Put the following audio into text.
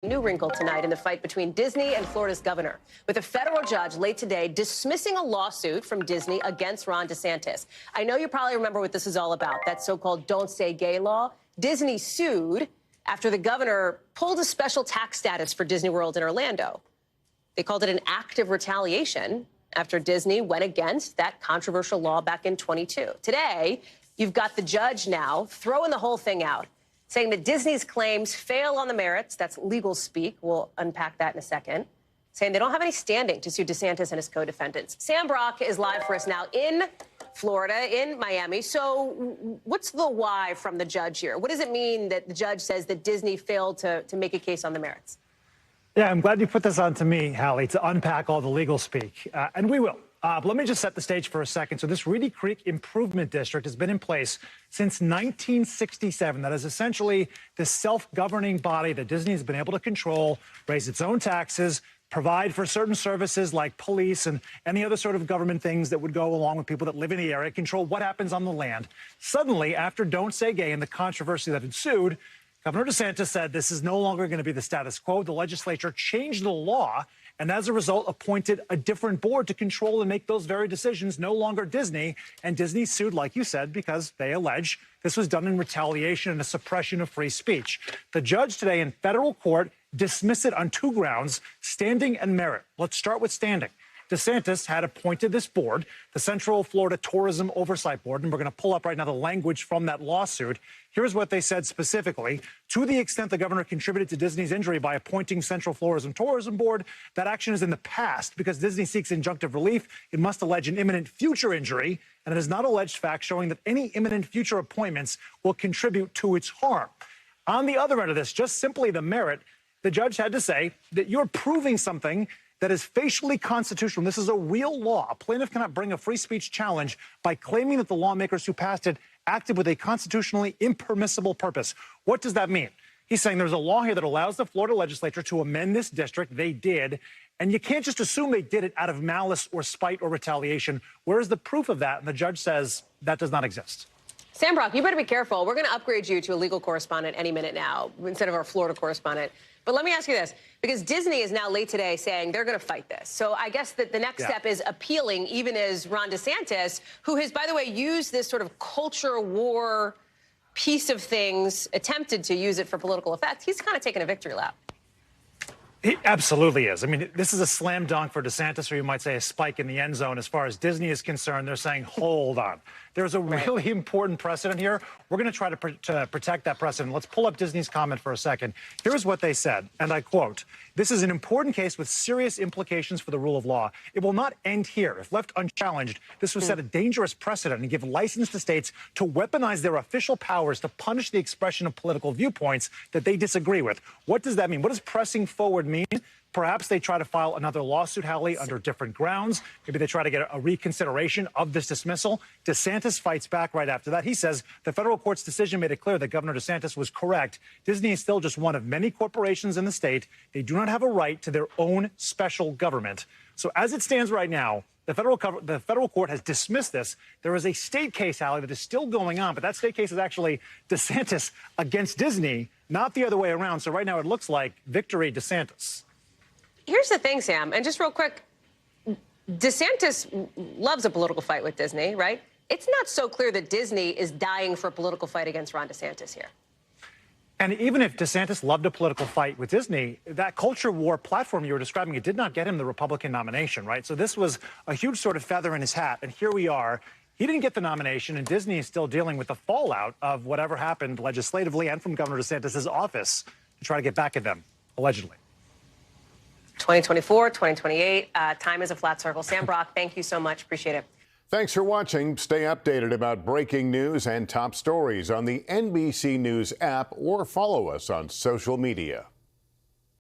New wrinkle tonight in the fight between Disney and Florida's governor, with a federal judge late today dismissing a lawsuit from Disney against Ron DeSantis. I know you probably remember what this is all about, that so-called Don't Say Gay law. Disney sued after the governor pulled a special tax status for Disney World in Orlando. They called it an act of retaliation after Disney went against that controversial law back in 22. Today, you've got the judge now throwing the whole thing out, saying that Disney's claims fail on the merits. That's legal speak. We'll unpack that in a second. Saying they don't have any standing to sue DeSantis and his co-defendants. Sam Brock is live for us now in Florida, in Miami. So what's the why from the judge here? What does it mean that the judge says that Disney failed to make a case on the merits? Yeah, I'm glad you put this on to me, Hallie, to unpack all the legal speak. And we will. But let me just set the stage for a second. So this Reedy Creek Improvement District has been in place since 1967. That is essentially the self-governing body that Disney has been able to control, raise its own taxes, provide for certain services like police and any other sort of government things that would go along with people that live in the area, control what happens on the land. Suddenly, after Don't Say Gay and the controversy that ensued, Governor DeSantis said this is no longer going to be the status quo. The legislature changed the law and as a result appointed a different board to control and make those very decisions, no longer Disney. And Disney sued, like you said, because they allege this was done in retaliation and a suppression of free speech. The judge today in federal court dismissed it on two grounds, standing and merit. Let's start with standing. DeSantis had appointed this board, the Central Florida Tourism Oversight Board, and we're going to pull up right now the language from that lawsuit. Here's what they said specifically. To the extent the governor contributed to Disney's injury by appointing Central Florida's Tourism Board, that action is in the past. Because Disney seeks injunctive relief, it must allege an imminent future injury, and it has not alleged facts showing that any imminent future appointments will contribute to its harm. On the other end of this, just simply the merit, the judge had to say that you're proving something that is facially constitutional. This is a real law. A plaintiff cannot bring a free speech challenge by claiming that the lawmakers who passed it acted with a constitutionally impermissible purpose. What does that mean? He's saying there's a law here that allows the Florida legislature to amend this district. They did. And you can't just assume they did it out of malice or spite or retaliation. Where is the proof of that? And the judge says that does not exist. Sam Brock, you better be careful. We're going to upgrade you to a legal correspondent any minute now instead of our Florida correspondent. But let me ask you this, because Disney is now late today saying they're going to fight this. So I guess that the next step is appealing, even as Ron DeSantis, who has, by the way, used this sort of culture war piece of things, attempted to use it for political effect. He's kind of taken a victory lap. He absolutely is. I mean, this is a slam dunk for DeSantis, or you might say a spike in the end zone. As far as Disney is concerned, they're saying, hold on. There's a really important precedent here. We're going to try to protect that precedent. Let's pull up Disney's comment for a second. Here's what they said, and I quote, "This is an important case with serious implications for the rule of law. It will not end here. If left unchallenged, this will set a dangerous precedent and give license to states to weaponize their official powers to punish the expression of political viewpoints that they disagree with." What does that mean? What does pressing forward mean? Perhaps they try to file another lawsuit, Hallie, under different grounds. Maybe they try to get a reconsideration of this dismissal. DeSantis fights back right after that. He says the federal court's decision made it clear that Governor DeSantis was correct. Disney is still just one of many corporations in the state. They do not have a right to their own special government. So as it stands right now, the federal court has dismissed this. There is a state case, Hallie, that is still going on, but that state case is actually DeSantis against Disney, not the other way around. So right now it looks like victory DeSantis. Here's the thing, Sam, and just real quick, DeSantis loves a political fight with Disney, right? It's not so clear that Disney is dying for a political fight against Ron DeSantis here. And even if DeSantis loved a political fight with Disney, that culture war platform you were describing, it did not get him the Republican nomination, right? So this was a huge sort of feather in his hat. And here we are. He didn't get the nomination, and Disney is still dealing with the fallout of whatever happened legislatively and from Governor DeSantis' office to try to get back at them, allegedly. 2024, 2028, time is a flat circle. Sam Brock, thank you so much. Appreciate it. Thanks for watching. Stay updated about breaking news and top stories on the NBC News app or follow us on social media.